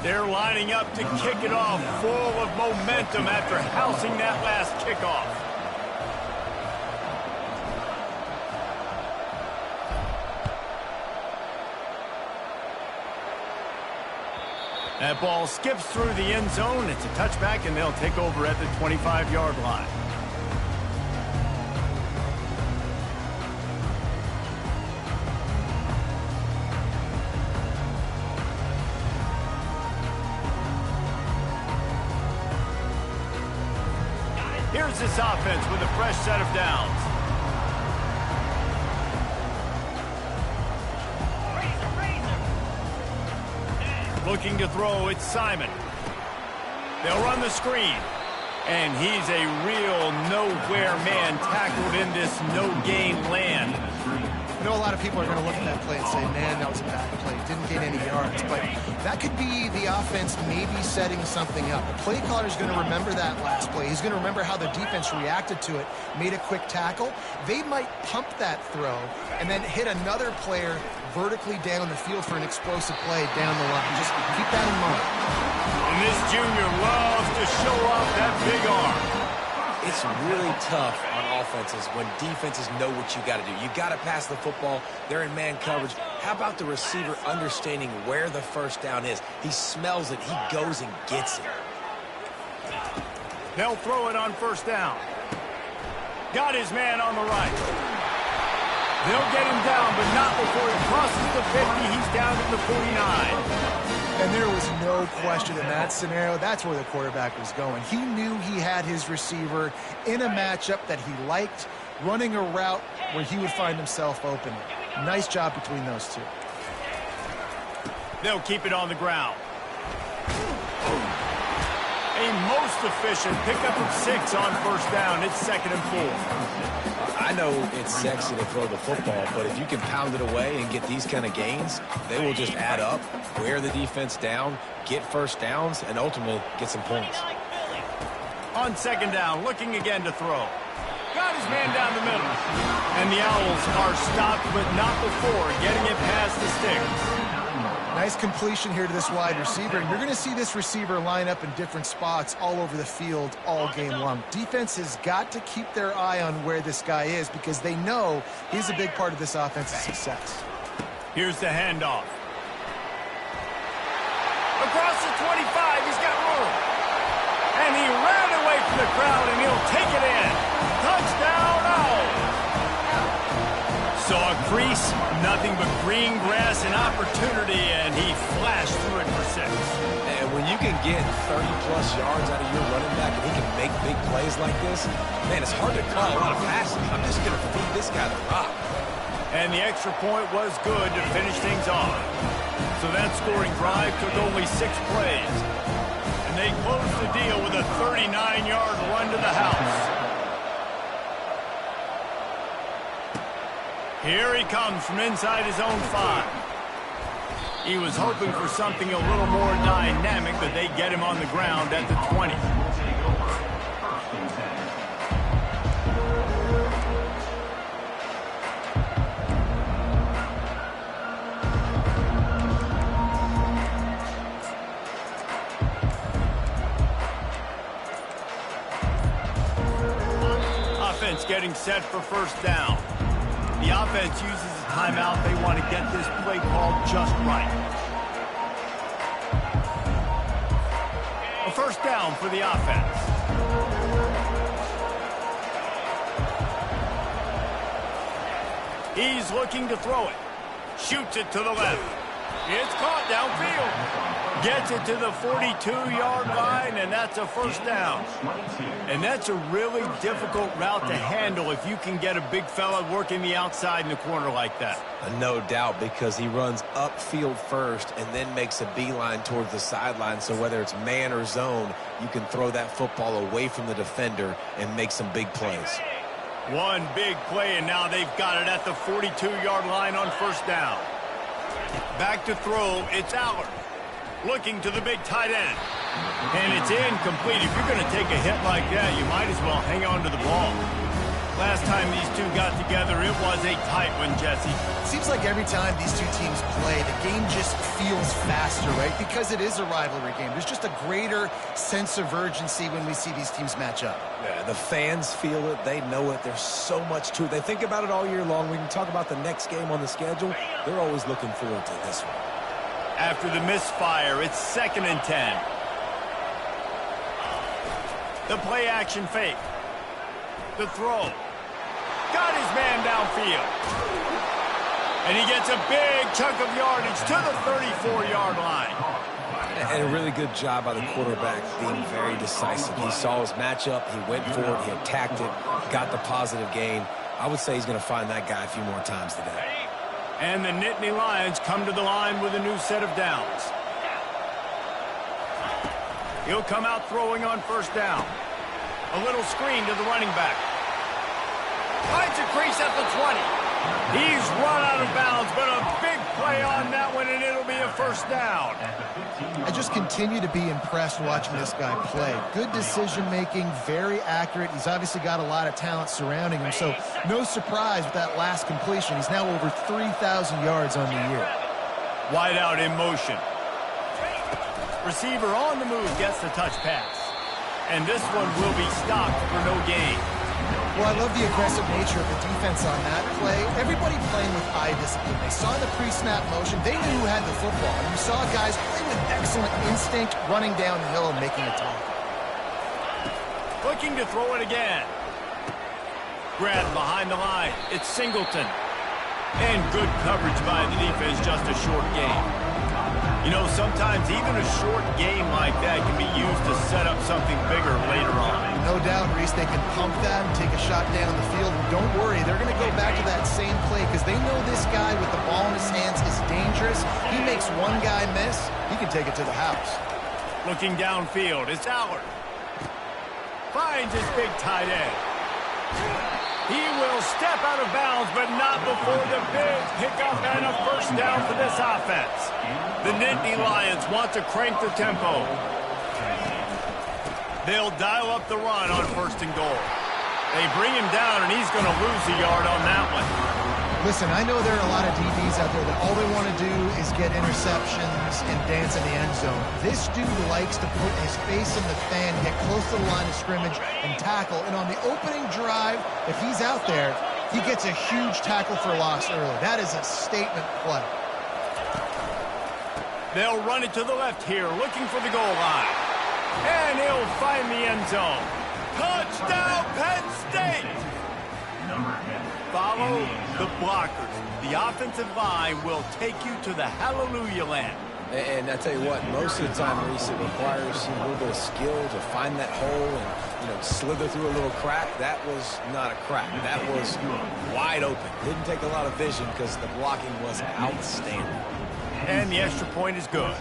They're lining up to kick it off, full of momentum after housing that last kickoff. That ball skips through the end zone. It's a touchback, and they'll take over at the 25-yard line. Here's this offense with a fresh set of downs. Looking to throw, it's Simon. They'll run the screen. And he's a real nowhere man tackled in this no-gain land. I know a lot of people are going to look at that play and say, man, that was a bad play. Didn't gain any yards. But that could be the offense maybe setting something up. The play caller is going to remember that last play. He's going to remember how the defense reacted to it, made a quick tackle. They might pump that throw and then hit another player vertically down the field for an explosive play down the line. Just keep that in mind. And this junior loves to show off that big arm. It's really tough on offenses when defenses know what you got to do. You got to pass the football. They're in man coverage. How about the receiver understanding where the first down is? He smells it. He goes and gets it. They'll throw it on first down. Got his man on the right. They'll get him down, but not before he crosses the 50. He's down to the 49. And there was no question in that scenario. That's where the quarterback was going. He knew he had his receiver in a matchup that he liked, running a route where he would find himself open. Nice job between those two. They'll keep it on the ground. A most efficient pickup of 6 on first down. It's 2nd and 4. I know it's sexy to throw the football, but if you can pound it away and get these kind of gains, they will just add up, wear the defense down, get first downs, and ultimately get some points. On 2nd down, looking again to throw. Got his man down the middle. And the Owls are stopped, but not before getting it past the sticks. Nice completion here to this wide receiver. And you're going to see this receiver line up in different spots all over the field all game long. Defense has got to keep their eye on where this guy is because they know he's a big part of this offense's success. Here's the handoff. Across the 25, he's got room. And he ran away from the crowd, and he'll take it in. Touchdown, Owls! Saw a crease, nothing but green grass and opportunity, and he flashed through it for 6. And when you can get 30-plus yards out of your running back and he can make big plays like this, man, it's hard to call a lot of passes. I'm just going to feed this guy the rock. And the extra point was good to finish things off. So that scoring drive took only 6 plays. And they closed the deal with a 39-yard run to the house. Here he comes from inside his own 5. He was hoping for something a little more dynamic, but they get him on the ground at the 20. Offense getting set for first down. The offense uses a timeout. They want to get this play called just right. A first down for the offense. He's looking to throw it. Shoots it to the left. It's caught downfield. Gets it to the 42-yard line, and that's a first down. And that's a really difficult route to handle if you can get a big fella working the outside in the corner like that. No doubt, because he runs upfield first and then makes a beeline towards the sideline. So whether it's man or zone, you can throw that football away from the defender and make some big plays. One big play, and now they've got it at the 42-yard line on first down. Back to throw, it's Allard. Looking to the big tight end. And it's incomplete. If you're going to take a hit like that, you might as well hang on to the ball. Last time these two got together, it was a tight one, Jesse. Seems like every time these two teams play, the game just feels faster, right? Because it is a rivalry game. There's just a greater sense of urgency when we see these teams match up. Yeah, the fans feel it. They know it. There's so much to it. They think about it all year long. We can talk about the next game on the schedule. They're always looking forward to this one. After the misfire, it's 2nd and 10. The play action fake. The throw. Got his man downfield. And he gets a big chunk of yardage to the 34-yard line. And a really good job by the quarterback being very decisive. He saw his matchup. He went for it. He attacked it. Got the positive gain. I would say he's going to find that guy a few more times today. And the Nittany Lions come to the line with a new set of downs. He'll come out throwing on 1st down. A little screen to the running back. Finds a crease at the 20. He's run out of bounds, but a big play on that one, and it'll be a 1st down. I just continue to be impressed watching this guy play. Good decision-making, very accurate. He's obviously got a lot of talent surrounding him, so no surprise with that last completion. He's now over 3,000 yards on the year. Wide out in motion. Receiver on the move gets the touch pass. And this one will be stopped for no gain. Well, I love the aggressive nature of the defense on that play. Everybody playing with eye discipline. They saw the pre-snap motion. They knew who had the football. And you saw guys play with excellent instinct, running downhill and making a tackle. Looking to throw it again. Grabbed behind the line. It's Singleton. And good coverage by the defense, just a short gain. You know, sometimes even a short game like that can be used to set up something bigger later on. No doubt, Reese, they can pump that and take a shot down the field. And don't worry, they're going to go back to that same play because they know this guy with the ball in his hands is dangerous. He makes one guy miss, he can take it to the house. Looking downfield, it's Allard. Finds his big tight end. He will step out of bounds, but not before the big pickup and a 1st down for this offense. The Nittany Lions want to crank the tempo. They'll dial up the run on 1st and goal. They bring him down, and he's going to lose a yard on that one. Listen, I know there are a lot of DBs out there that all they want to do is get interceptions and dance in the end zone. This dude likes to put his face in the fan, get close to the line of scrimmage, and tackle. And on the opening drive, if he's out there, he gets a huge tackle for loss early. That is a statement play. They'll run it to the left here, looking for the goal line. And he'll find the end zone. Touchdown, Penn State! Follow the blockers. The offensive line will take you to the hallelujah land. And I tell you what, most of the time, Reese, it requires a little bit of skill to find that hole and, slither through a little crack. That was not a crack. That was wide open. Didn't take a lot of vision because the blocking was outstanding. And the extra point is good.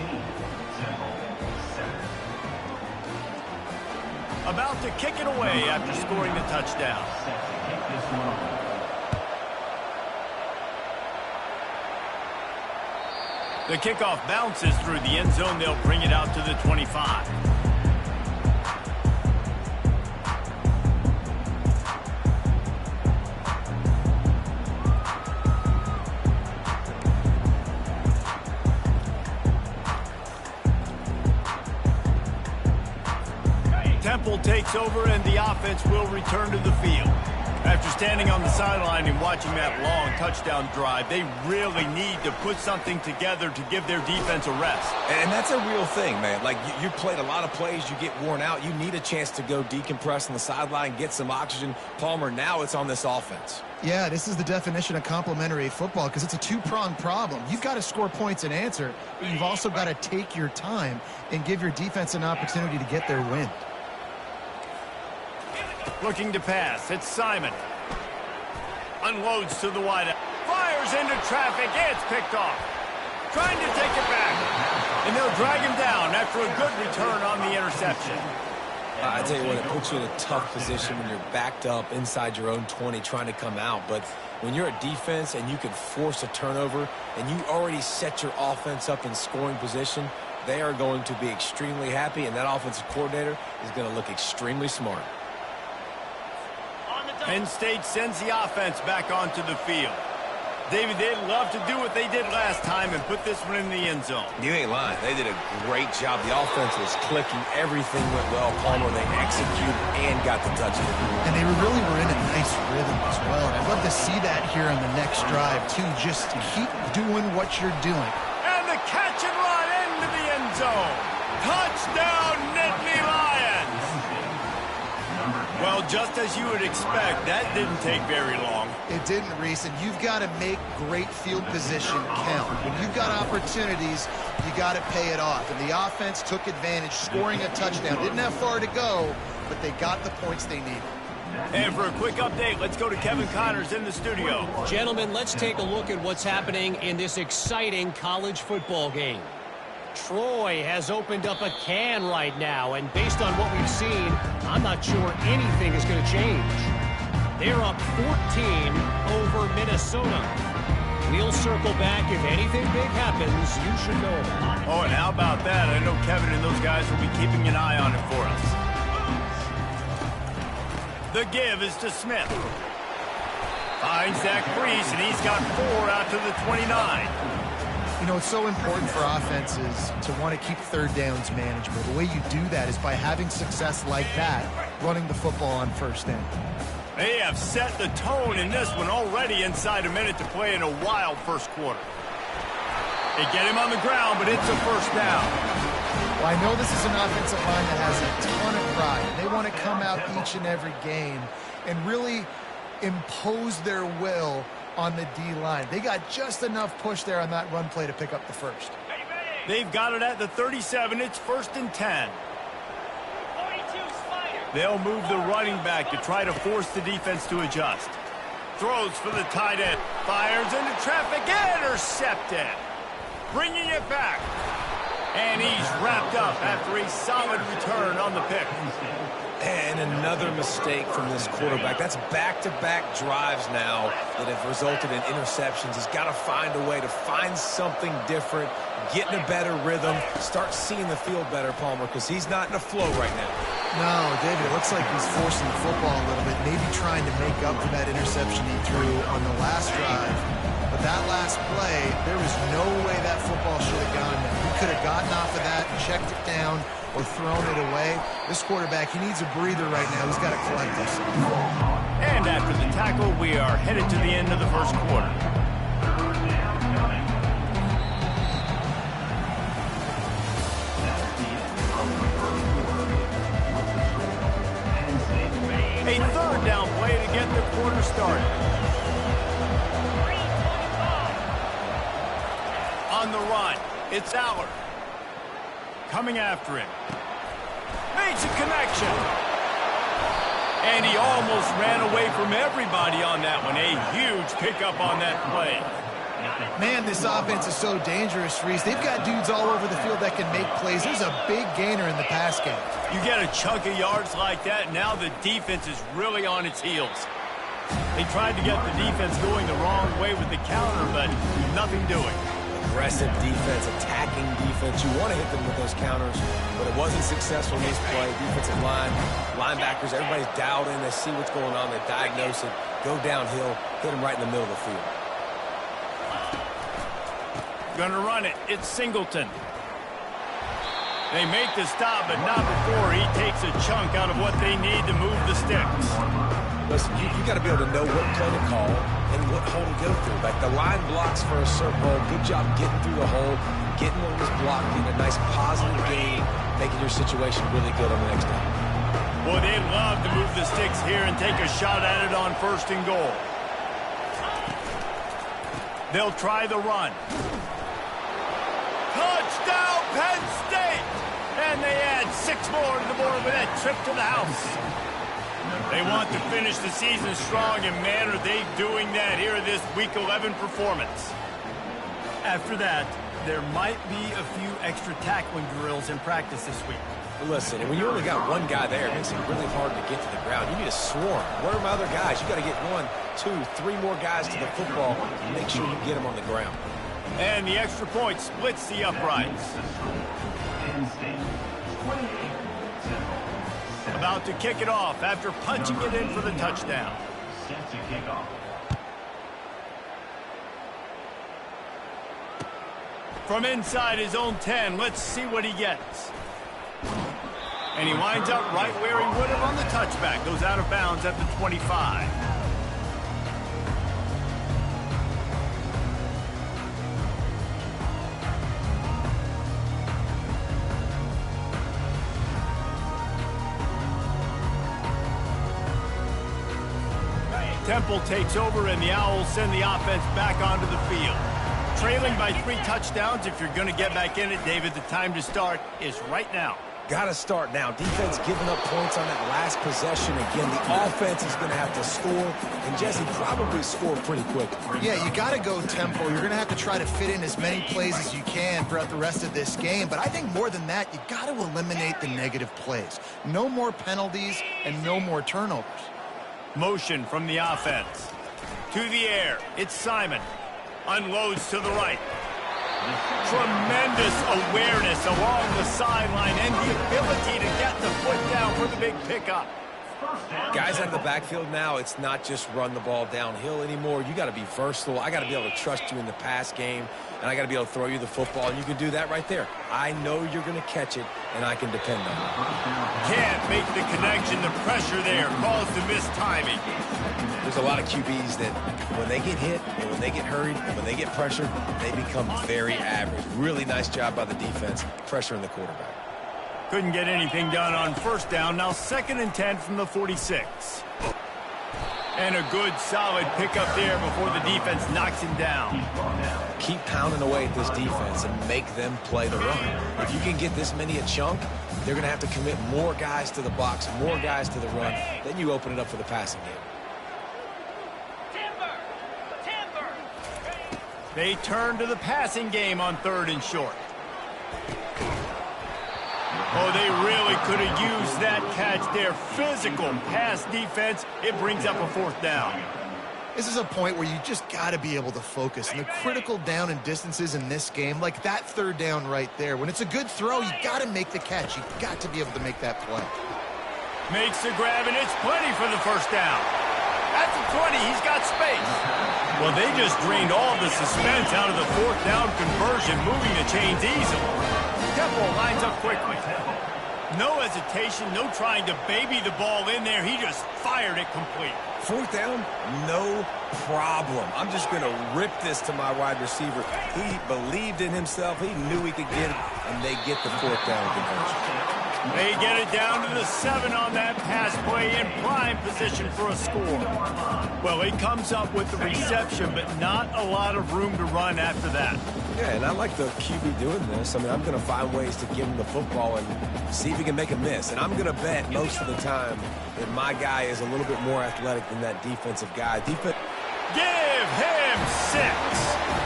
About to kick it away after scoring the touchdown. The kickoff bounces through the end zone. They'll bring it out to the 25. Temple takes over, and the offense will return to the field. After standing on the sideline and watching that long touchdown drive, they really need to put something together to give their defense a rest. And that's a real thing, man. Like, you played a lot of plays, you get worn out. You need a chance to go decompress on the sideline, get some oxygen. Palmer, now it's on this offense. Yeah, this is the definition of complementary football because it's a two-pronged problem. You've got to score points and answer, but you've also got to take your time and give your defense an opportunity to get their wind. Looking to pass, it's Simon. Unloads to the wideout. Fires into traffic, it's picked off. Trying to take it back. And they'll drag him down after a good return on the interception. I tell you what, it puts you in a tough position when you're backed up inside your own 20 trying to come out. But when you're a defense and you can force a turnover and you already set your offense up in scoring position, they are going to be extremely happy, and that offensive coordinator is going to look extremely smart. Penn State sends the offense back onto the field. David, they'd love to do what they did last time and put this one in the end zone. You ain't lying. They did a great job. The offense was clicking. Everything went well. Palmer, they executed and got the touchdown. And they really were in a nice rhythm as well. And I'd love to see that here on the next drive, too. Just keep doing what you're doing. And the catch and run into the end zone. Touchdown, Nittany Lions! Well, just as you would expect, that didn't take very long. It didn't, Reese, and you've got to make great field position count. When you've got opportunities, you got to pay it off. And the offense took advantage, scoring a touchdown. Didn't have far to go, but they got the points they needed. And for a quick update, let's go to Kevin Connors in the studio. Gentlemen, let's take a look at what's happening in this exciting college football game. Troy has opened up a can right now, and based on what we've seen, I'm not sure anything is going to change. They're up 14 over Minnesota. We'll circle back. If anything big happens, you should know about it. Oh, and how about that? I know Kevin and those guys will be keeping an eye on it for us. The give is to Smith. Finds Zach Priest, and he's got 4 out to the 29. You know, it's so important for offenses to want to keep third downs manageable. The way you do that is by having success like that, running the football on first down. They have set the tone in this one already inside a minute to play in a wild first quarter. They get him on the ground, but it's a first down. Well, I know this is an offensive line that has a ton of pride. They want to come out each and every game and really impose their will on the D-line. They got just enough push there on that run play to pick up the first. They've got it at the 37. It's 1st and 10. They'll move the running back to try to force the defense to adjust. Throws for the tight end. Fires into traffic. Intercepted. Bringing it back. And he's wrapped up after a solid return on the pick. And another mistake from this quarterback. That's back-to-back drives now that have resulted in interceptions. He's got to find a way to find something different, get in a better rhythm, start seeing the field better, Palmer, because he's not in a flow right now. No, David, it looks like he's forcing the football a little bit, maybe trying to make up for that interception he threw on the last drive. But that last play, there was no way that football should have gone there. He could have gotten off of that, checked it down, or thrown it away. This quarterback, he needs a breather right now. He's got to collect himself. And after the tackle, we are headed to the end of the first quarter. A third down play to get the quarter started. On the run, it's Aller. Coming after him. Makes a connection. And he almost ran away from everybody on that one. A huge pickup on that play. Man, this offense is so dangerous, Reese. They've got dudes all over the field that can make plays. There's a big gainer in the pass game. You get a chunk of yards like that, now the defense is really on its heels. They tried to get the defense going the wrong way with the counter, but nothing doing. Aggressive defense, attacking defense. You want to hit them with those counters, but it wasn't successful in this play. Defensive line, linebackers, everybody's dialed in. They see what's going on. They diagnose it, go downhill, hit them right in the middle of the field. Gonna run it. It's Singleton. They make the stop, but not before he takes a chunk out of what they need to move the sticks. Listen, you got to be able to know what play to call and what hole to go through. Like the line blocks for a certain hole. Good job getting through the hole, getting what was blocked, getting a nice positive gain, making your situation really good on the next time. Boy, they'd love to move the sticks here and take a shot at it on 1st and goal. They'll try the run. Touchdown, Penn State! And they add 6 more to the board with that trip to the house. They want to finish the season strong, and man, are they doing that here in this Week 11 performance. After that, there might be a few extra tackling drills in practice this week. Listen, when you only got one guy there, it makes it really hard to get to the ground. You need a swarm. Where are my other guys? You got to get 1, 2, 3 more guys to the football and make sure you get them on the ground. And the extra point splits the uprights. About to kick it off after punching it in for the touchdown. From inside his own 10, let's see what he gets. And he winds up right where he would have on the touchback. Goes out of bounds at the 25. Temple takes over, and the Owls send the offense back onto the field. Trailing by 3 touchdowns. If you're going to get back in it, David, the time to start is right now. Got to start now. Defense giving up points on that last possession. Again, the offense is going to have to score, and Jesse probably score pretty quick. Yeah, you got to go tempo. You're going to have to try to fit in as many plays as you can throughout the rest of this game. But I think more than that, you got to eliminate the negative plays. No more penalties and no more turnovers. Motion from the offense. To the air. It's Simon. Unloads to the right. Tremendous awareness along the sideline and the ability to get the foot down for the big pickup. Guys out of the backfield now, it's not just run the ball downhill anymore. You got to be versatile. I got to be able to trust you in the pass game, and I got to be able to throw you the football, and you can do that right there. I know you're going to catch it, and I can depend on it. Can't make the connection. The pressure there caused the missed timing. There's a lot of QBs that when they get hit and when they get hurried and when they get pressured, they become very average. Really nice job by the defense, pressuring the quarterback. Couldn't get anything done on first down. Now 2nd and 10 from the 46. And a good solid pickup there before the defense knocks him down. Keep pounding away at this defense and make them play the run. If you can get this many a chunk, they're going to have to commit more guys to the box, more guys to the run. Then you open it up for the passing game. They turn to the passing game on 3rd and short. Oh, they really could have used that catch there. Physical pass defense. It brings up a 4th down. This is a point where you just got to be able to focus. And the critical down and distances in this game, like that 3rd down right there, when it's a good throw, you got to make the catch. You've got to be able to make that play. Makes the grab, and it's plenty for the 1st down. At the 20, he's got space. Well, they just drained all the suspense out of the 4th down conversion, moving the chains easily. Temple lines up quickly. No hesitation, no trying to baby the ball in there. He just fired it complete. 4th down, no problem. I'm just going to rip this to my wide receiver. He believed in himself. He knew he could get it, and they get the 4th down conversion. They get it down to the 7 on that pass play in prime position for a score. Well, he comes up with the reception, but not a lot of room to run after that. Yeah, and I like the QB doing this. I mean, I'm going to find ways to give him the football and see if he can make a miss. And I'm going to bet most of the time that my guy is a little bit more athletic than that defensive guy. Give him 6.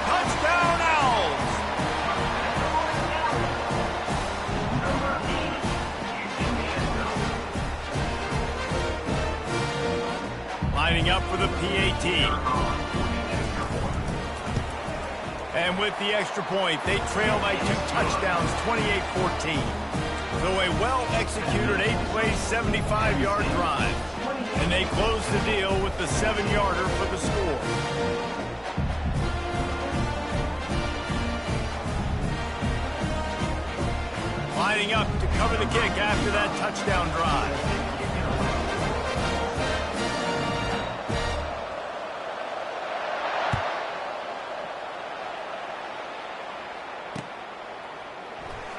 Touchdown, Owls. Lining up for the PAT. And with the extra point, they trail by 2 touchdowns, 28-14. So a well-executed 8-play, 75-yard drive. And they close the deal with the 7-yarder for the score. Lining up to cover the kick after that touchdown drive.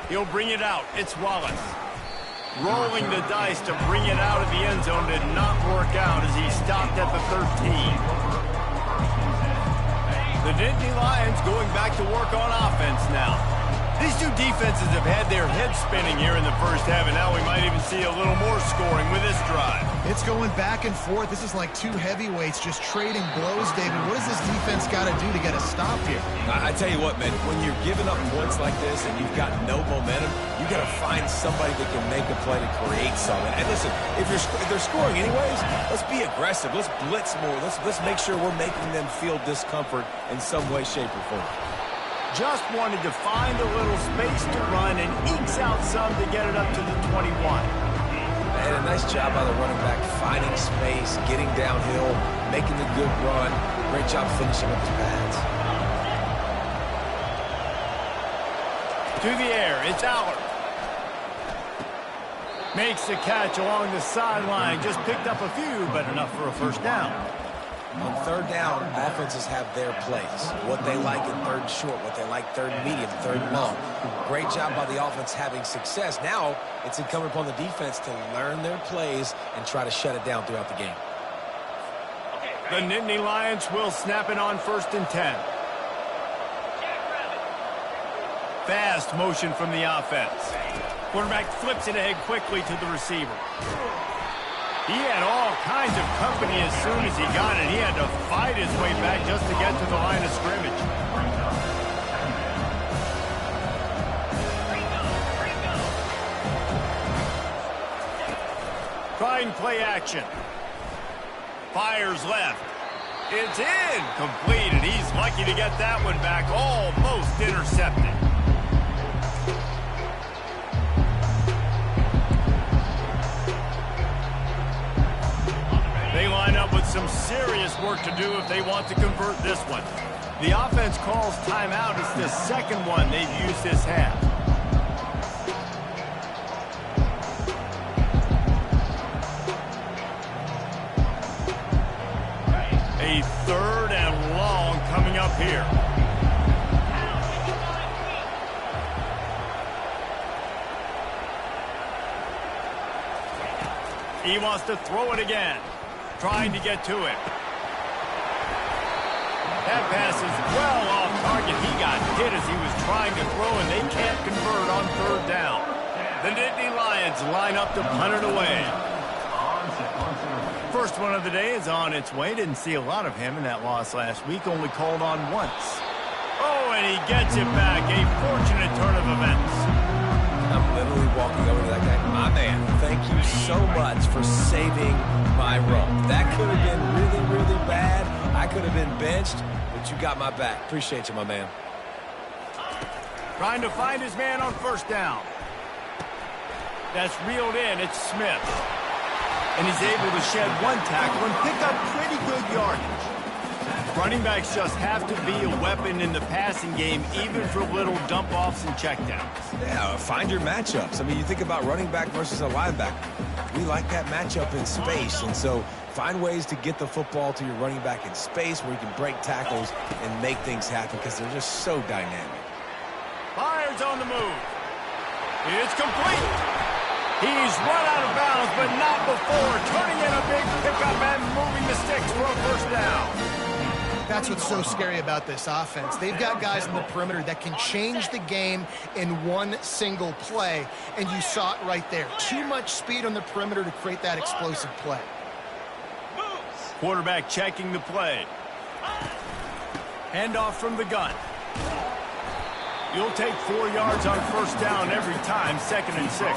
He'll bring it out. It's Wallace. Rolling the dice to bring it out of the end zone did not work out as he stopped at the 13. The Nittany Lions going back to work on offense now. These two defenses have had their heads spinning here in the first half, and now we might even see a little more scoring with this drive. It's going back and forth. This is like 2 heavyweights just trading blows, David. What does this defense got to do to get a stop here? I tell you what, man, when you're giving up points like this and you've got no momentum, you got to find somebody that can make a play to create something. And listen, if they're scoring anyways, let's be aggressive. Let's blitz more. Let's make sure we're making them feel discomfort in some way, shape, or form. Just wanted to find a little space to run and ekes out some to get it up to the 21. And a nice job by the running back, finding space, getting downhill, making the good run. Great job finishing with his pads. To the air, it's Allard. Makes the catch along the sideline. Just picked up a few, but enough for a first down. On third down, offenses have their plays. What they like in third and short, what they like third and medium, third and long. Great job by the offense having success. Now, it's incumbent upon the defense to learn their plays and try to shut it down throughout the game. The Nittany Lions will snap it on 1st and 10. Fast motion from the offense. Quarterback flips it ahead quickly to the receiver. He had all kinds of company as soon as he got it. He had to fight his way back just to get to the line of scrimmage. Trying play action. Fires left. It's incomplete, and he's lucky to get that one back. Almost intercepted. They line up with some serious work to do if they want to convert this one. The offense calls timeout. It's the second one they've used this half. A 3rd and long coming up here. He wants to throw it again. Trying to get to it. That pass is well off target. He got hit as he was trying to throw, and they can't convert on 3rd down. The Nittany Lions line up to punt it away. First one of the day is on its way. Didn't see a lot of him in that loss last week. Only called on once. Oh, and he gets it back. A fortunate turn of events. I'm literally walking over to that guy. My man, thank you so much for saving my run. That could have been really, really bad. I could have been benched, but you got my back. Appreciate you, my man. Trying to find his man on 1st down. That's reeled in. It's Smith. And he's able to shed one tackle and pick up pretty good yardage. Running backs just have to be a weapon in the passing game, even for little dump-offs and checkdowns. Yeah, find your matchups. I mean, you think about running back versus a linebacker. We like that matchup in space, and so find ways to get the football to your running back in space where you can break tackles and make things happen because they're just so dynamic. Fires on the move. It's complete. He's run out of bounds, but not before turning in a big pickup and moving the sticks for a 1st down. That's what's so scary about this offense. They've got guys in the perimeter that can change the game in one single play, and you saw it right there. Too much speed on the perimeter to create that explosive play. Quarterback checking the play. Handoff from the gun. You'll take 4 yards on 1st down every time, 2nd and 6.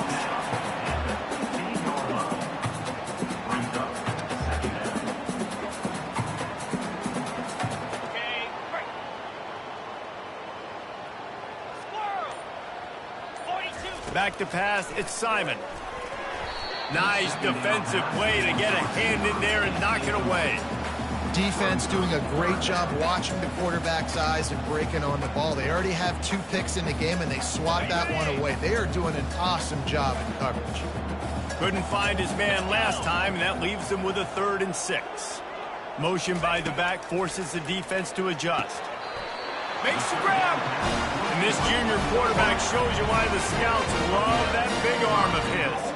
Back to pass, it's Simon. Nice defensive play to get a hand in there and knock it away. Defense doing a great job watching the quarterback's eyes and breaking on the ball. They already have 2 picks in the game, and they swat that one away. They are doing an awesome job in coverage. Couldn't find his man last time, and that leaves them with a 3rd and 6. Motion by the back forces the defense to adjust. Makes the grab. And this junior quarterback shows you why the scouts love that big arm of his.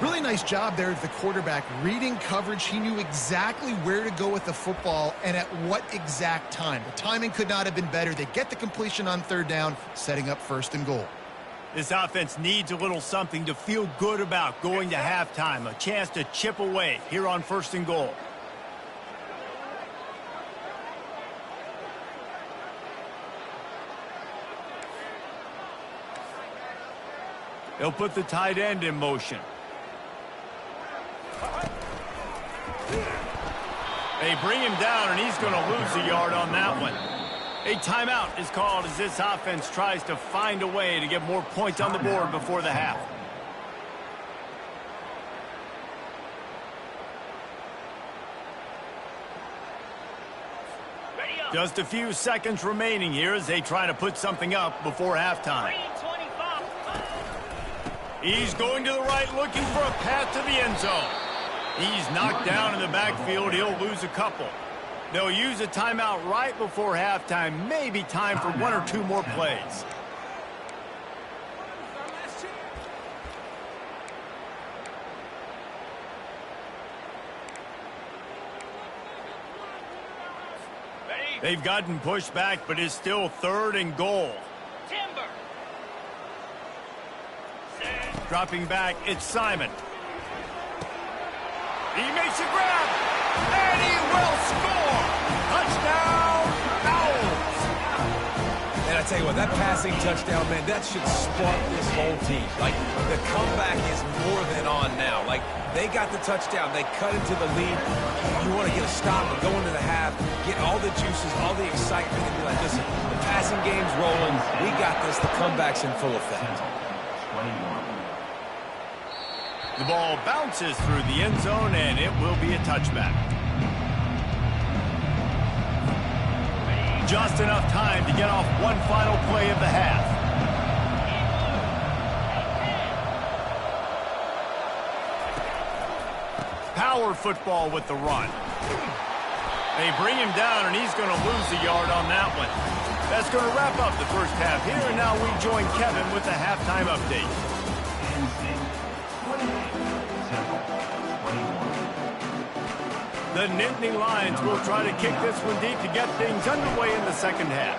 Really nice job there at the quarterback. Reading coverage, he knew exactly where to go with the football and at what exact time. The timing could not have been better. They get the completion on 3rd down, setting up 1st and goal. This offense needs a little something to feel good about going to halftime. A chance to chip away here on 1st and goal. They'll put the tight end in motion. They bring him down, and he's going to lose a yard on that one. A timeout is called as this offense tries to find a way to get more points on the board before the half. Just a few seconds remaining here as they try to put something up before halftime. He's going to the right looking for a path to the end zone. He's knocked down in the backfield. He'll lose a couple. They'll use a timeout right before halftime. Maybe time for one or two more plays. They've gotten pushed back, but it's still 3rd and goal. Dropping back, it's Simon. He makes a grab, and he will score. Touchdown, Owls. And I tell you what, that passing touchdown, man, that should spark this whole team. Like, the comeback is more than on now. Like, they got the touchdown. They cut into the lead. You want to get a stop and go into the half, get all the juices, all the excitement, and be like, listen, the passing game's rolling. We got this. The comeback's in full effect. The ball bounces through the end zone, and it will be a touchback. Just enough time to get off one final play of the half. Power football with the run. They bring him down, and he's going to lose a yard on that one. That's going to wrap up the first half here, and now we join Kevin with the halftime update. The Nittany Lions will try to kick this one deep to get things underway in the second half.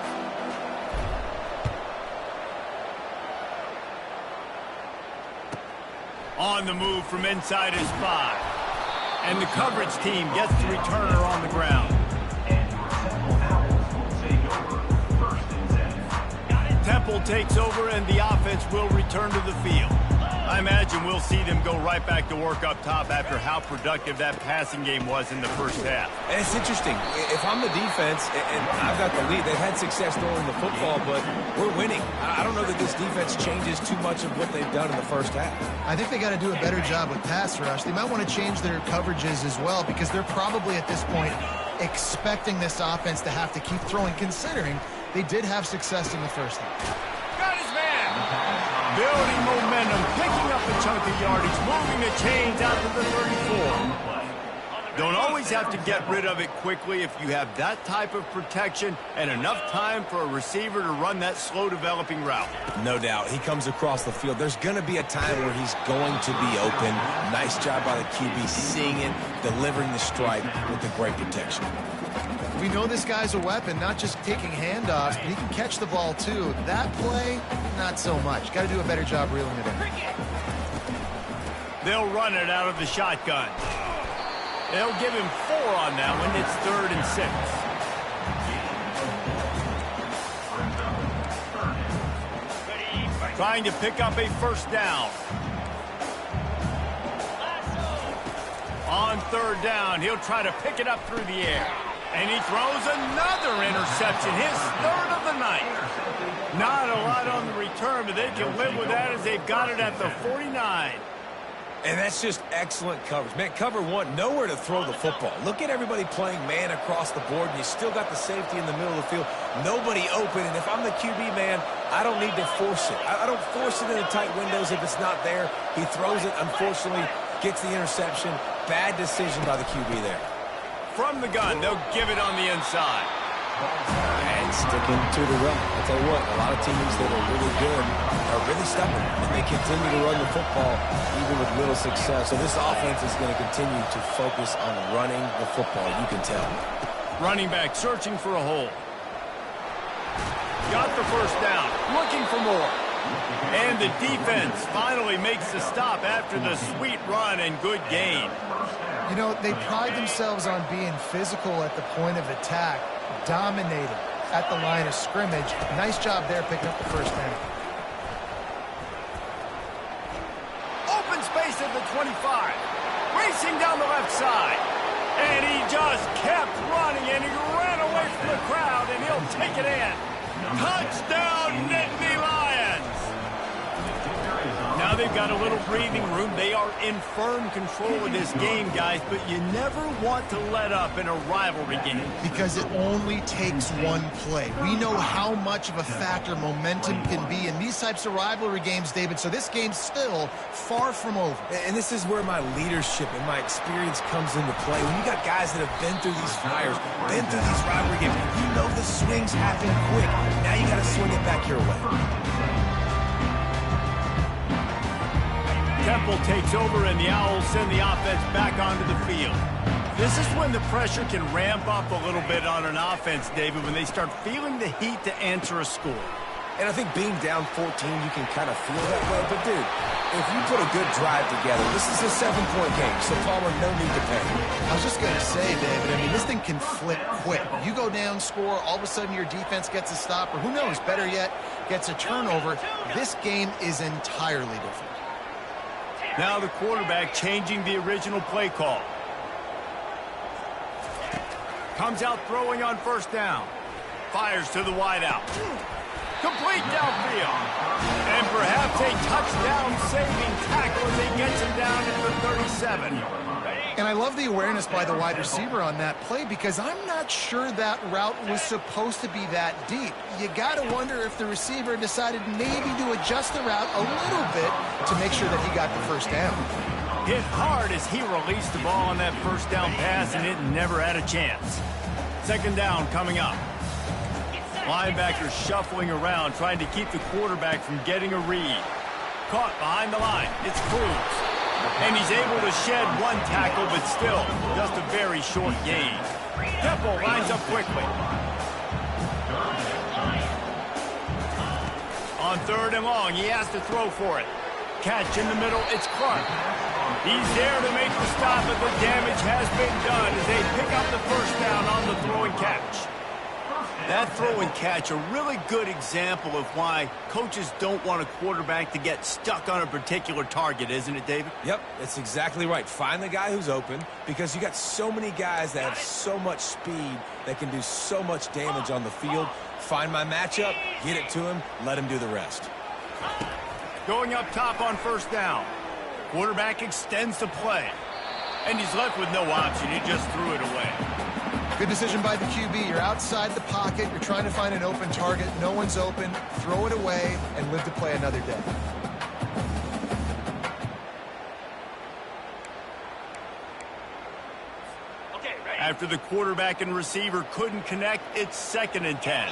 On the move from inside his 5. And the coverage team gets the returner on the ground. Temple takes over, and the offense will return to the field. I imagine we'll see them go right back to work up top after how productive that passing game was in the first half. And it's interesting. If I'm the defense and I've got the lead, they've had success throwing the football, but we're winning. I don't know that this defense changes too much of what they've done in the first half. I think they got to do a better job with pass rush. They might want to change their coverages as well, because they're probably at this point expecting this offense to have to keep throwing, considering they did have success in the first half. Got his man. Building momentum, picking up a chunk of yardage, moving the chains out to the 34. Don't always have to get rid of it quickly if you have that type of protection and enough time for a receiver to run that slow-developing route. No doubt. He comes across the field. There's going to be a time where he's going to be open. Nice job by the QB seeing it, delivering the strike with the great protection. We know this guy's a weapon, not just taking handoffs, but he can catch the ball too. That play, not so much. Got to do a better job reeling it in. They'll run it out of the shotgun. They'll give him 4 on that one. It's 3rd and 6. Trying to pick up a first down. On 3rd down, he'll try to pick it up through the air. And he throws another interception, his 3rd of the night. Not a lot on the return, but they can live with that as they've got it at the 49. And that's just excellent coverage. Man, cover 1, nowhere to throw the football. Look at everybody playing man across the board, and you still got the safety in the middle of the field. Nobody open, and if I'm the QB, man, I don't need to force it. I don't force it in the tight windows if it's not there. He throws it, unfortunately, gets the interception. Bad decision by the QB there. From the gun, they'll give it on the inside. And sticking to the run. I'll tell you what, a lot of teams that are really good are really stubborn, and they continue to run the football even with little success. So this offense is going to continue to focus on running the football, you can tell. Running back searching for a hole. Got the first down, looking for more. And the defense finally makes the stop after the sweet run and good gain. You know, they pride themselves on being physical at the point of attack, dominating at the line of scrimmage. Nice job there picking up the first down. Open space at the 25. Racing down the left side. And he just kept running, and he ran away from the crowd, and he'll take it in. Touchdown, Nittany Lions! Now they've got a little breathing room. They are in firm control of this game, guys, but you never want to let up in a rivalry game. Because it only takes one play. We know how much of a factor momentum can be in these types of rivalry games, David, so this game's still far from over. And this is where my leadership and my experience comes into play. When you got guys that have been through these fires, been through these rivalry games, you know the swings happen quick. Now you got to swing it back your way. Temple takes over, and the Owls send the offense back onto the field. This is when the pressure can ramp up a little bit on an offense, David, when they start feeling the heat to answer a score. And I think being down 14, you can kind of feel that way. But, dude, if you put a good drive together, this is a 7-point game, so Palmer, no need to panic. I was just going to say, David, I mean, this thing can flip quick. You go down, score, all of a sudden your defense gets a stop, or who knows, better yet, gets a turnover. This game is entirely different. Now the quarterback changing the original play call. Comes out throwing on first down. Fires to the wideout. Complete downfield. And perhaps a touchdown-saving tackle as he gets him down at the 37. And I love the awareness by the wide receiver on that play because I'm not sure that route was supposed to be that deep. You got to wonder if the receiver decided maybe to adjust the route a little bit to make sure that he got the first down. Hit hard as he released the ball on that first down pass, and it never had a chance. Second down coming up. Linebacker shuffling around, trying to keep the quarterback from getting a read. Caught behind the line. It's Cruz. And he's able to shed one tackle, but still, just a very short gain. Temple lines up quickly. On third and long, he has to throw for it. Catch in the middle, it's Clark. He's there to make the stop, but the damage has been done as they pick up the first down on the throw and catch. That throw and catch, a really good example of why coaches don't want a quarterback to get stuck on a particular target, isn't it, David? Yep, that's exactly right. Find the guy who's open because you got so many guys that have so much speed that can do so much damage on the field. Find my matchup, get it to him, let him do the rest. Going up top on first down. Quarterback extends the play. And he's left with no option. He just threw it away. Good decision by the QB. You're outside the pocket. You're trying to find an open target. No one's open. Throw it away and live to play another day. After the quarterback and receiver couldn't connect, it's 2nd and 10.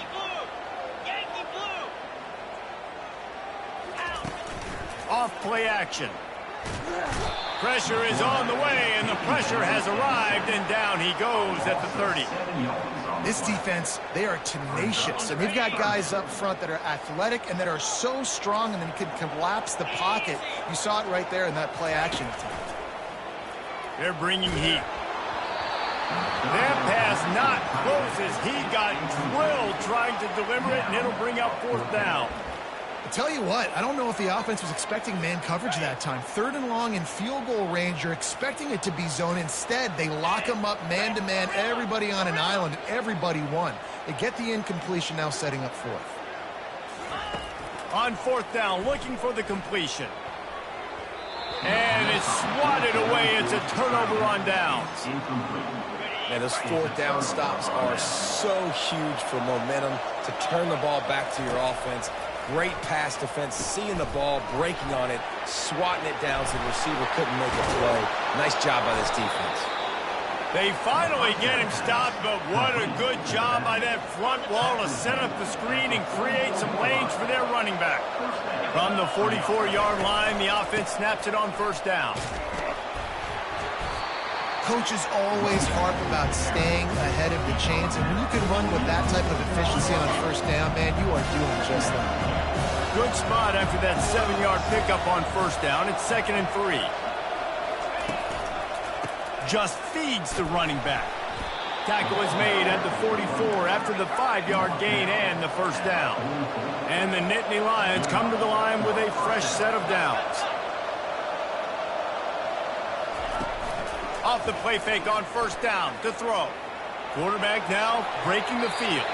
Off play action. Pressure is on the way, and the pressure has arrived, and down he goes at the 30. This defense, they are tenacious, and they've got guys up front that are athletic and that are so strong and then can collapse the pocket. You saw it right there in that play action attempt. They're bringing heat. That pass not close as he got drilled trying to deliver it, and it'll bring up 4th down. I'll tell you what, I don't know if the offense was expecting man coverage that time. 3rd and long in field goal range, you're expecting it to be zone. Instead, they lock them up man-to-man, everybody on an island, everybody won. They get the incompletion, now setting up 4th. On 4th down, looking for the completion. And it's swatted away. It's a turnover on downs. Man, those 4th down stops are so huge for momentum to turn the ball back to your offense. Great pass defense, seeing the ball, breaking on it, swatting it down so the receiver couldn't make a play. Nice job by this defense. They finally get him stopped, but what a good job by that front wall to set up the screen and create some lanes for their running back. From the 44-yard line, the offense snaps it on first down. Coaches always harp about staying ahead of the chains, and when you can run with that type of efficiency on first down, man, you are doing just that. Good spot after that 7-yard pickup on first down. It's 2nd and 3. Just feeds the running back. Tackle is made at the 44 after the 5-yard gain and the first down. And the Nittany Lions come to the line with a fresh set of downs. Off the play fake on first down to throw. Quarterback now breaking the field.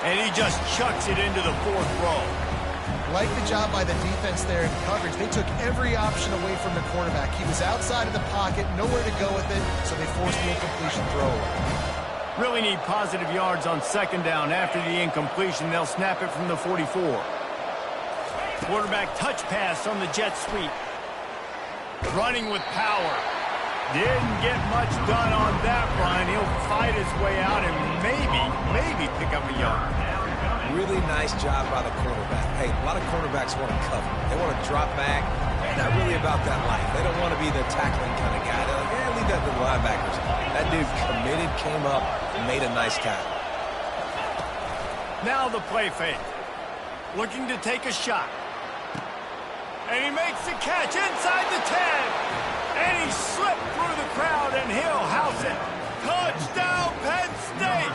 And he just chucks it into the 4th row. Like the job by the defense there in coverage. They took every option away from the quarterback. He was outside of the pocket, nowhere to go with it, so they forced the incompletion throwaway. Really need positive yards on second down. After the incompletion, they'll snap it from the 44. Quarterback touch pass on the jet sweep. Running with power. Didn't get much done on that run. He'll fight his way out and maybe pick up a yard. Really nice job by the quarterback. Hey, a lot of quarterbacks want to cover. They want to drop back. They're not really about that life. They don't want to be the tackling kind of guy. They're like, yeah, leave that to the linebackers. That dude committed, came up, and made a nice tackle. Now the play fake. Looking to take a shot. And he makes the catch inside the 10. And he slipped through the crowd, and he'll house it. Touchdown, Penn State!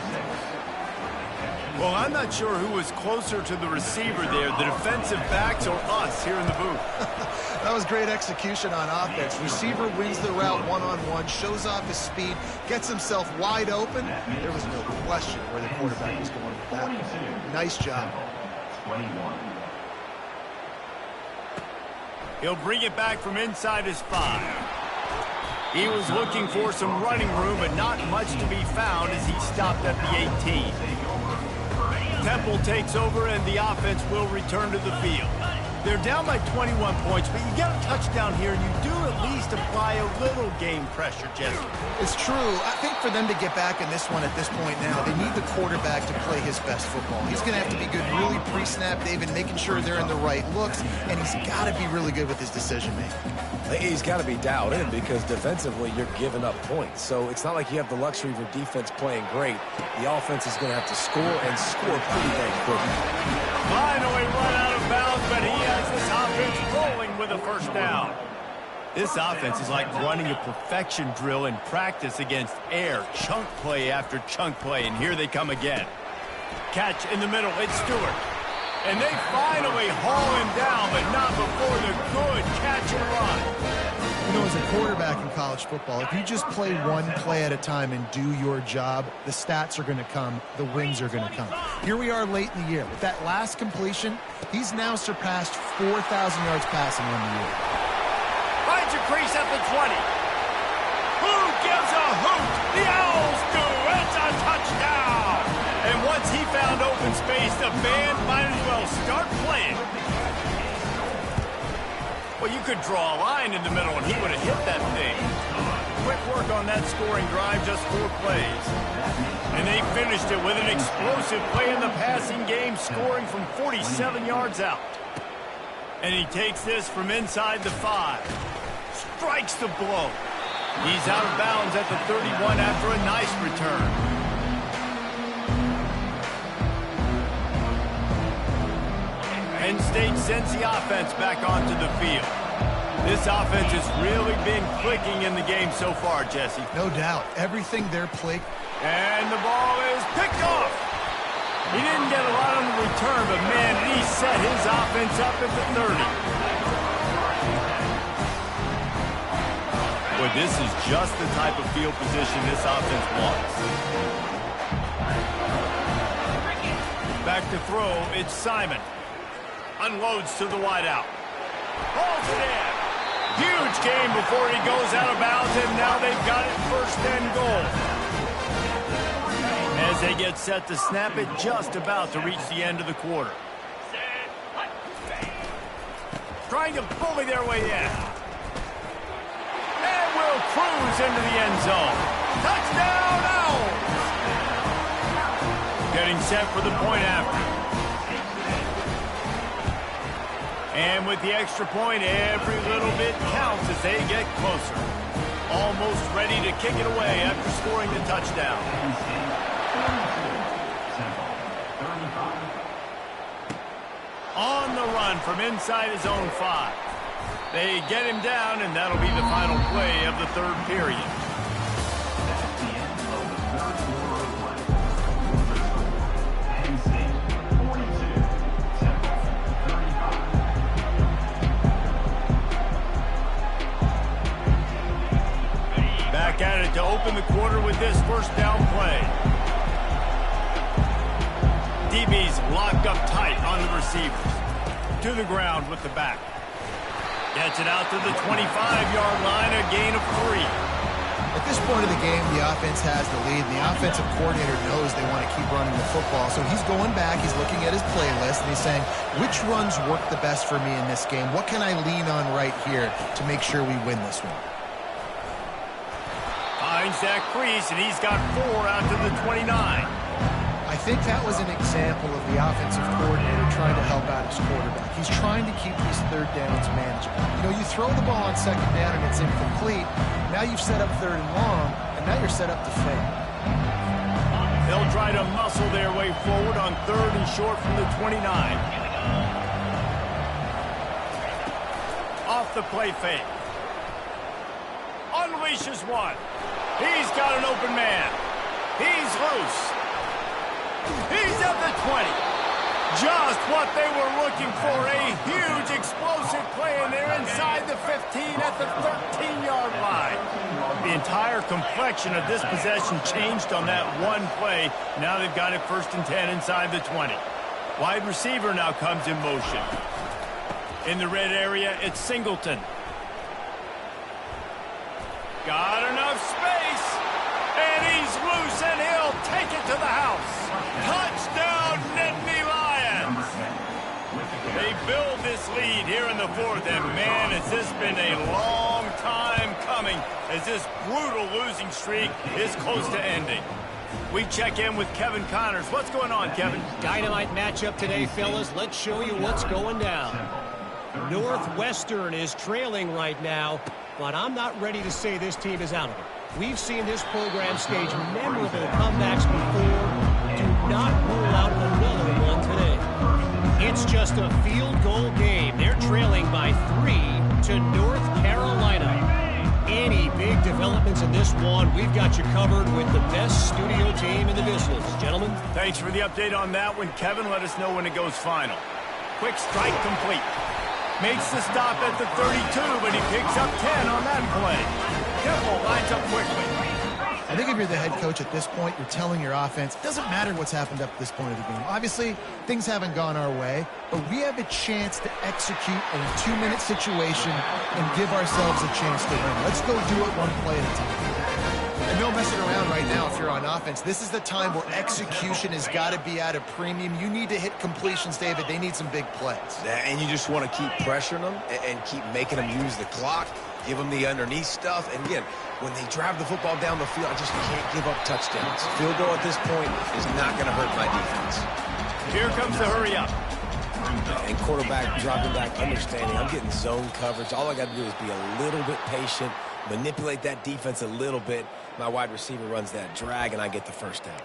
Well, I'm not sure who was closer to the receiver there, the defensive backs or us here in the booth. That was great execution on offense. Receiver wins the route one-on-one, shows off his speed, gets himself wide open. There was no question where the quarterback was going with that. Nice job. 21. He'll bring it back from inside his 5. He was looking for some running room, but not much to be found as he stopped at the 18. Temple takes over, and the offense will return to the field. They're down by 21 points, but you get a touchdown here, and you do at least apply a little game pressure, Jesse. It's true. I think for them to get back in this one at this point now, they need the quarterback to play his best football. He's going to have to be good really pre-snap, David, making sure they're in the right looks, and he's got to be really good with his decision-making. He's got to be dialed in because defensively you're giving up points. So it's not like you have the luxury of your defense playing great. The offense is going to have to score and score pretty dang quick. Finally run out of bounds, but he has this offense rolling with a first down. This offense is like running a perfection drill in practice against air. Chunk play after chunk play, and here they come again. Catch in the middle. It's Stewart. And they finally haul him down, but not before the good catch and run. You know, as a quarterback in college football, if you just play one play at a time and do your job, the stats are going to come, the wins are going to come. Here we are late in the year. With that last completion, he's now surpassed 4,000 yards passing on the year. Finds a crease at the 20. Who gives a hoot? The Owls do. It's a touchdown. And once he found open space, the band might as well start playing. Well, you could draw a line in the middle, and he would have hit that thing. Quick work on that scoring drive, just 4 plays. And they finished it with an explosive play in the passing game, scoring from 47 yards out. And he takes this from inside the 5. Strikes the blow. He's out of bounds at the 31 after a nice return. Penn State sends the offense back onto the field. This offense has really been clicking in the game so far, Jesse. No doubt. Everything they're playing. And the ball is picked off. He didn't get a lot on the return, but, man, he set his offense up at the 30. Boy, this is just the type of field position this offense wants. Back to throw, it's Simon. Unloads to the wideout. Holds it in. Huge game before he goes out of bounds, and now they've got it first and goal. As they get set to snap it, just about to reach the end of the quarter. Trying to bully their way in. And will cruise into the end zone. Touchdown, Owls! Getting set for the point after. And with the extra point, every little bit counts as they get closer. Almost ready to kick it away after scoring the touchdown. On the run from inside his own 5. They get him down, and that'll be the final play of the third period. Back at it to open the quarter with this first down play. DB's locked up tight on the receivers. to the ground with the back. Gets it out to the 25-yard line, a gain of 3. At this point of the game, the offense has the lead, and the offensive coordinator knows they want to keep running the football. So he's going back, he's looking at his playlist, and he's saying, which runs work the best for me in this game? What can I lean on right here to make sure we win this one? Finds that crease, and he's got 4 out to the 29. I think that was an example of the offensive coordinator trying to help out his quarterback. He's trying to keep these third downs manageable. You know, you throw the ball on second down and it's incomplete. Now you've set up third and long, and now you're set up to fail. They'll try to muscle their way forward on 3rd and short from the 29. Off the play fake. Unleashes one. He's got an open man. He's loose. He's at the 20. Just what they were looking for. A huge explosive play, and they're inside the 15 at the 13-yard line. The entire complexion of this possession changed on that one play. Now they've got it 1st and 10 inside the 20. Wide receiver now comes in motion. In the red area, it's Singleton. Got enough space. And he's loose, and he'll take it to the house. Touchdown, Nittany Lions. They build this lead here in the 4th, and man, has this been a long time coming as this brutal losing streak is close to ending. We check in with Kevin Connors. What's going on, Kevin? Dynamite matchup today, fellas. Let's show you what's going down. Northwestern is trailing right now, but I'm not ready to say this team is out of it. We've seen this program stage memorable comebacks before. Do not rule out another one today. It's just a field goal game. They're trailing by 3 to North Carolina. Any big developments in this one, we've got you covered with the best studio team in the business. Gentlemen. Thanks for the update on that one. Kevin, let us know when it goes final. Quick strike complete. Makes the stop at the 32, but he picks up 10 on that play. Temple lines up quickly. I think if you're the head coach at this point, you're telling your offense, it doesn't matter what's happened up to this point of the game. Obviously, things haven't gone our way, but we have a chance to execute in a 2-minute situation and give ourselves a chance to win. Let's go do it one play at a time. And no messing around right now if you're on offense. This is the time where execution has got to be at a premium. You need to hit completions, David. They need some big plays. And you just want to keep pressuring them and keep making them use the clock. Give them the underneath stuff. And again, when they drive the football down the field, I just can't give up touchdowns. Field goal at this point is not going to hurt my defense. Here comes the hurry up. And quarterback dropping back, understanding I'm getting zone coverage. All I got to do is be a little bit patient, manipulate that defense a little bit. My wide receiver runs that drag, and I get the 1st down.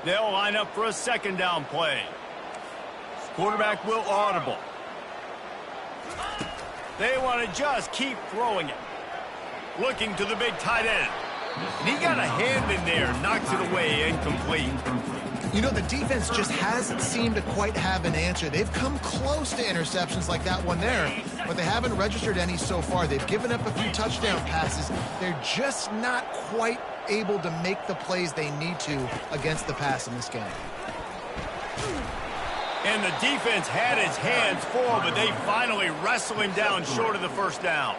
They'll line up for a 2nd down play. Quarterback will audible. They want to just keep throwing it. Looking to the big tight end. And he got a hand in there, knocks it away, incomplete. You know, the defense just hasn't seemed to quite have an answer. They've come close to interceptions like that one there, but they haven't registered any so far. They've given up a few touchdown passes. They're just not quite able to make the plays they need to against the pass in this game. And the defense had his hands full, but they finally wrestle him down short of the 1st down.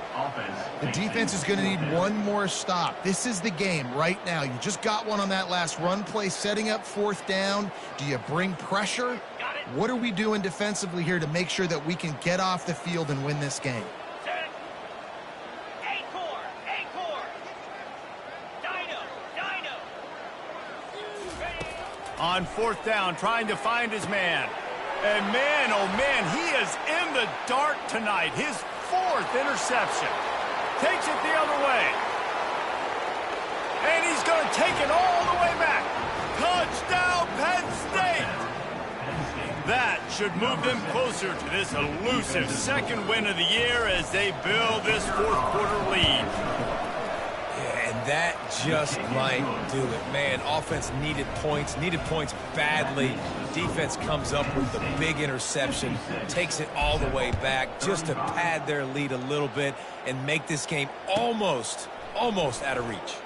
The defense is going to need one more stop. This is the game right now. You just got one on that last run play, setting up 4th down. Do you bring pressure? What are we doing defensively here to make sure that we can get off the field and win this game? On 4th down, trying to find his man. And man, oh man, he is in the dark tonight. His 4th interception. Takes it the other way. And he's going to take it all the way back. Touchdown, Penn State! That should move them closer to this elusive 2nd win of the year as they build this 4th quarter lead. That just might do it. Man, offense needed points badly. Defense comes up with the big interception, takes it all the way back just to pad their lead a little bit and make this game almost out of reach.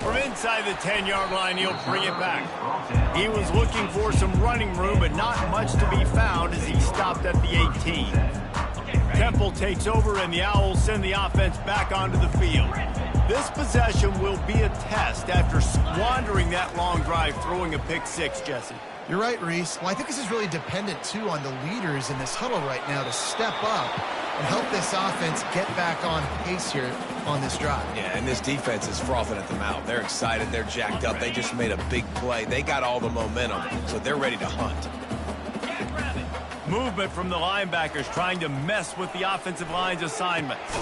From inside the 10-yard line, he'll bring it back. He was looking for some running room, but not much to be found as he stopped at the 18. Temple takes over, and the Owls send the offense back onto the field. This possession will be a test after squandering that long drive, throwing a pick six, Jesse. You're right, Reese. Well, I think this is really dependent, too, on the leaders in this huddle right now to step up and help this offense get back on pace here on this drive. Yeah, and this defense is frothing at the mouth. They're excited. They're jacked up. They just made a big play. They got all the momentum, so they're ready to hunt. Movement from the linebackers trying to mess with the offensive line's assignments.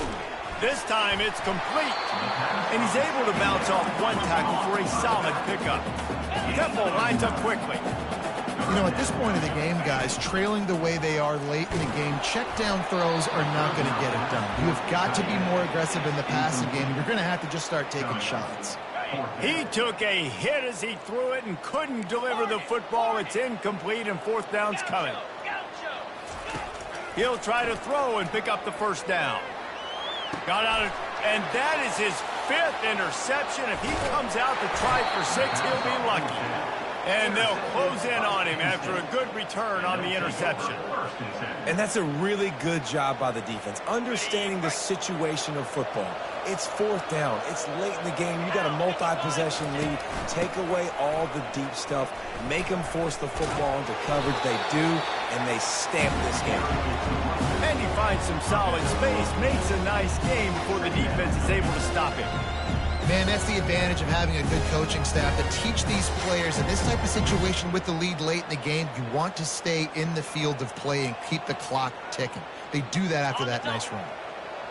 This time it's complete, and he's able to bounce off one tackle for a solid pickup. Temple lines up quickly. You know, at this point of the game, guys, trailing the way they are late in the game, check down throws are not going to get it done. You have got to be more aggressive in the passing game. You're going to have to just start taking shots. He took a hit as he threw it and couldn't deliver the football. It's incomplete, and fourth down's coming. He'll try to throw and pick up the first down. Got out of, and that is his fifth interception. If he comes out to try for six, he'll be lucky. And they'll close in on him after a good return on the interception. And that's a really good job by the defense, understanding the situation of football. It's fourth down. It's late in the game. You got a multi-possession lead. Take away all the deep stuff. Make them force the football into coverage. They do, and they stamp this game. And he finds some solid space, makes a nice game before the defense is able to stop him. Man, that's the advantage of having a good coaching staff to teach these players in this type of situation with the lead late in the game. You want to stay in the field of play and keep the clock ticking. They do that after that nice run.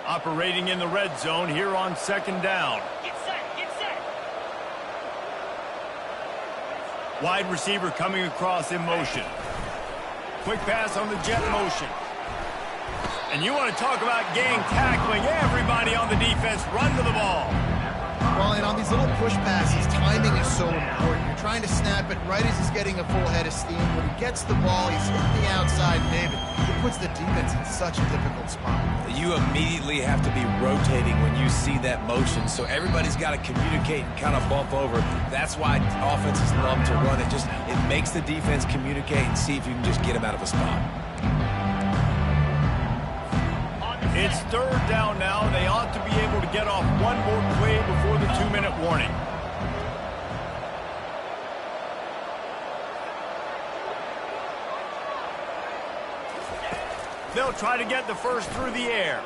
Operating in the red zone here on second down. Get set, get set. Wide receiver coming across in motion. Quick pass on the jet motion. And you want to talk about gang tackling. Everybody on the defense run to the ball. Well, and on these little push passes, timing is so important. You're trying to snap it right as he's getting a full head of steam. When he gets the ball, he's hitting the outside pivot. It puts the defense in such a difficult spot. You immediately have to be rotating when you see that motion, so everybody's got to communicate and kind of bump over. That's why offenses love to run it. It makes the defense communicate and see if you can just get him out of a spot. It's third down now. They ought to be able to get off one more play before the 2-minute warning. They'll try to get the first through the air.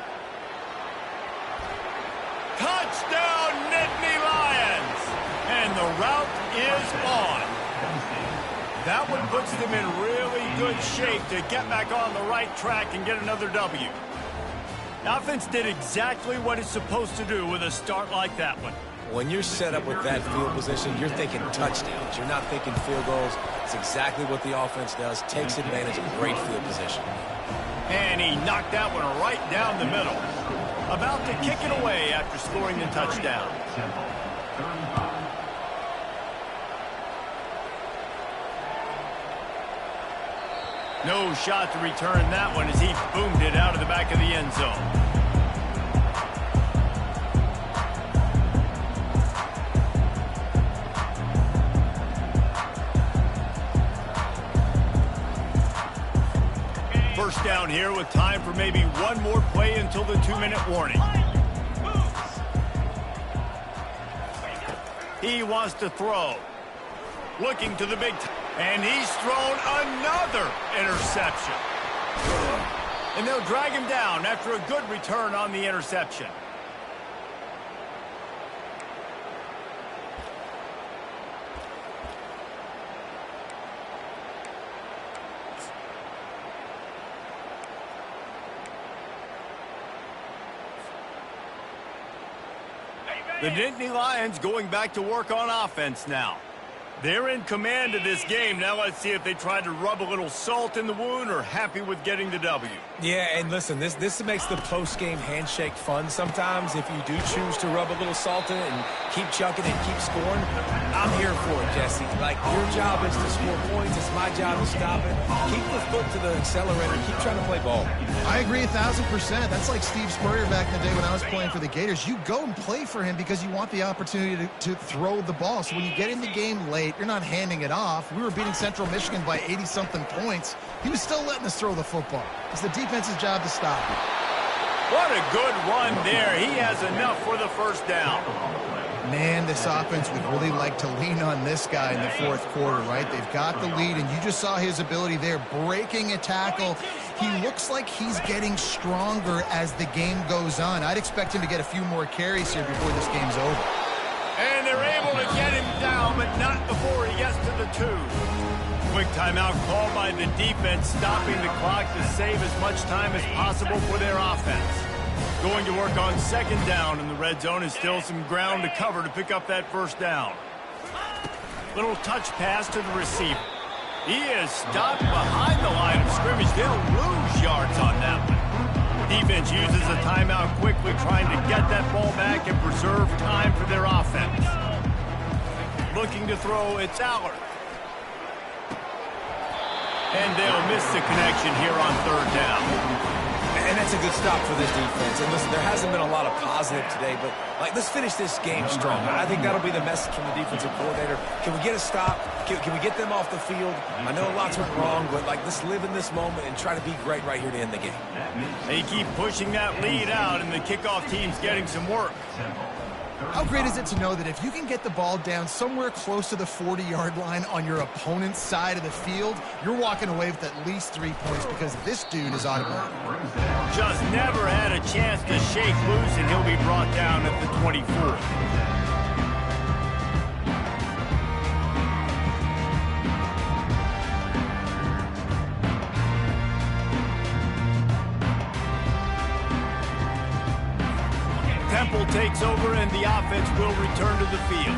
Touchdown, Nittany Lions! And the route is on. That one puts them in really good shape to get back on the right track and get another W. The offense did exactly what it's supposed to do with a start like that one. When you're set up with that field position, you're thinking touchdowns. You're not thinking field goals. It's exactly what the offense does. Takes advantage of great field position. And he knocked that one right down the middle. About to kick it away after scoring the touchdown. No shot to return that one as he boomed it out of the back of the end zone. First down here with time for maybe one more play until the 2-minute warning. He wants to throw. Looking to the big time. And he's thrown another interception. And they'll drag him down after a good return on the interception. The Nittany Lions going back to work on offense now. They're in command of this game. Now let's see if they try to rub a little salt in the wound or happy with getting the W. Yeah, and listen, this makes the post-game handshake fun sometimes if you do choose to rub a little salt in it and keep chucking and keep scoring. I'm here for it, Jesse. Like, your job is to score points. It's my job to stop it. Keep the foot to the accelerator. Keep trying to play ball. I agree 1,000%. That's like Steve Spurrier back in the day when I was playing for the Gators. You go and play for him because you want the opportunity to throw the ball. So when you get in the game late, you're not handing it off. We were beating Central Michigan by 80-something points. He was still letting us throw the football. It's the defense's job to stop it. What a good run there. He has enough for the first down. Man, this offense would really like to lean on this guy in the fourth quarter, right? They've got the lead, and you just saw his ability there, breaking a tackle. He looks like he's getting stronger as the game goes on. I'd expect him to get a few more carries here before this game's over. And they're able to get him down, but not before he gets to the 2. Quick timeout called by the defense, stopping the clock to save as much time as possible for their offense. Going to work on second down in the red zone, is still some ground to cover to pick up that first down. Little touch pass to the receiver. He is stopped behind the line of scrimmage. They'll lose yards on that one. Defense uses a timeout quickly, trying to get that ball back and preserve time for their offense. Looking to throw, it's Allard. And they'll miss the connection here on third down. And that's a good stop for this defense. And listen, there hasn't been a lot of positive today, but like, let's finish this game strong. I think that'll be the message from the defensive coordinator. Can we get a stop? Can we get them off the field? I know lots went wrong, but like, let's live in this moment and try to be great right here to end the game. They keep pushing that lead out, and the kickoff team's getting some work. How great is it to know that if you can get the ball down somewhere close to the 40-yard line on your opponent's side of the field, you're walking away with at least 3 points because this dude is automatic. Just never had a chance to shake loose, and he'll be brought down at the 24. Temple takes over, and the offense will return to the field.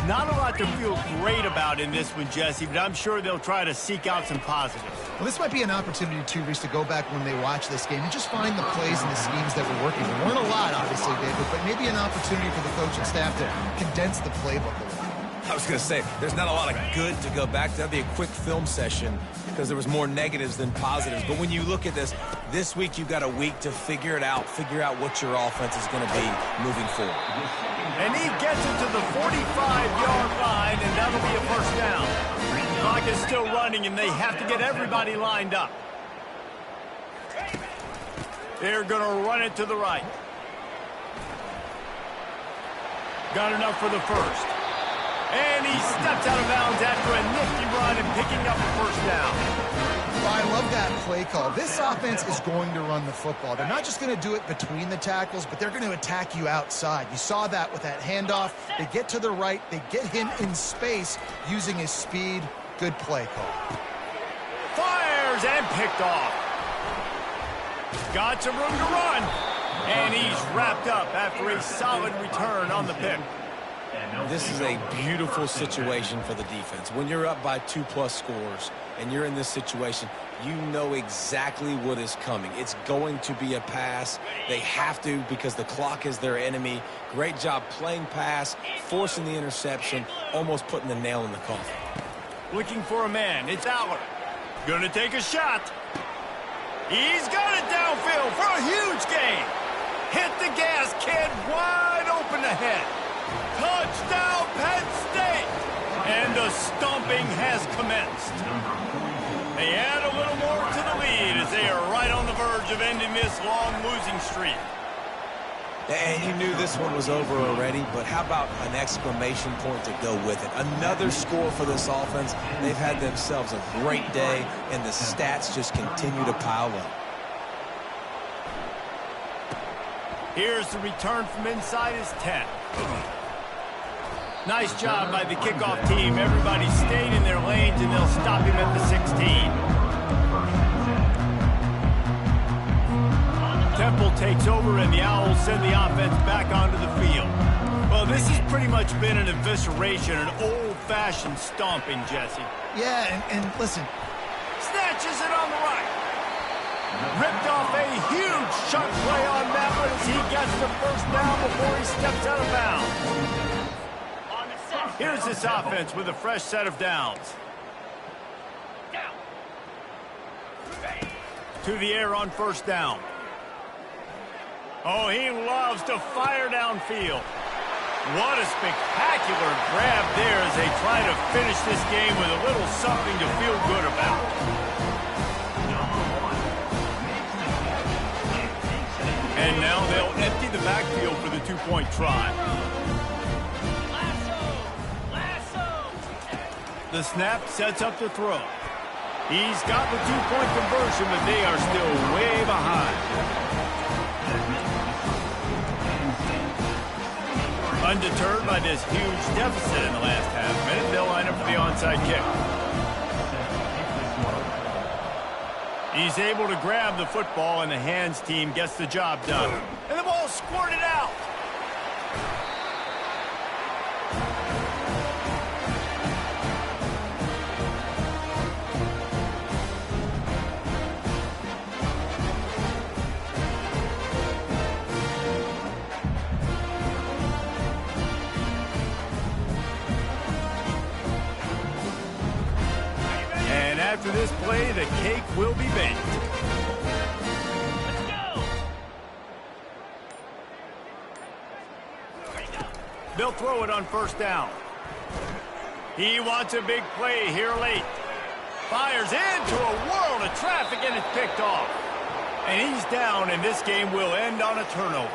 Not a lot to feel great about in this one, Jesse, but I'm sure they'll try to seek out some positives. Well, this might be an opportunity, too, Reese, to go back when they watch this game and just find the plays and the schemes that were working. There weren't a lot, obviously, David, but maybe an opportunity for the coaching staff to condense the playbook a little. I was going to say, there's not a lot of good to go back to. That'd be a quick film session because there was more negatives than positives. But when you look at this week you've got a week to figure it out, figure out what your offense is going to be moving forward. And he gets it to the 45-yard line, and that'll be a first down. The clock is still running, and they have to get everybody lined up. They're going to run it to the right. Got enough for the first. And he steps out of bounds after a nifty run and picking up a first down. Well, I love that play call. This offense is going to run the football. They're not just going to do it between the tackles, but they're going to attack you outside. You saw that with that handoff. They get to the right. They get him in space using his speed. Good play call. Fires and picked off. Got some room to run. And he's wrapped up after a solid return on the pick. This is a beautiful situation for the defense. When you're up by 2+ scores and you're in this situation, you know exactly what is coming. It's going to be a pass. They have to because the clock is their enemy. Great job playing pass, forcing the interception, almost putting the nail in the coffin. Looking for a man. It's Allard. Going to take a shot. He's got it downfield for a huge gain. Hit the gas, kid. Wide open ahead. Touchdown, Penn State! And the stomping has commenced. They add a little more to the lead as they are right on the verge of ending this long losing streak. And you knew this one was over already, but how about an exclamation point to go with it? Another score for this offense. They've had themselves a great day, and the stats just continue to pile up. Here's the return from inside his 10. Nice job by the kickoff team. Everybody stayed in their lanes, and they'll stop him at the 16. Temple takes over, and the Owls send the offense back onto the field. Well, this has pretty much been an evisceration, an old-fashioned stomping, Jesse. Yeah, and listen. Snatches it on the right. Ripped off a huge chunk play on that one as he gets the first down before he steps out of bounds. Here's this offense with a fresh set of downs. To the air on first down. Oh, he loves to fire downfield. What a spectacular grab there as they try to finish this game with a little something to feel good about. And now they'll empty the backfield for the two-point try. The snap sets up the throw. He's got the two-point conversion, but they are still way behind. Undeterred by this huge deficit in the last half minute, they'll line up for the onside kick. He's able to grab the football, and the hands team gets the job done. And the ball squirted out. After this play, the cake will be baked. Let's go. They'll throw it on first down. He wants a big play here late. Fires into a world of traffic, and it's picked off. And he's down, and this game will end on a turnover.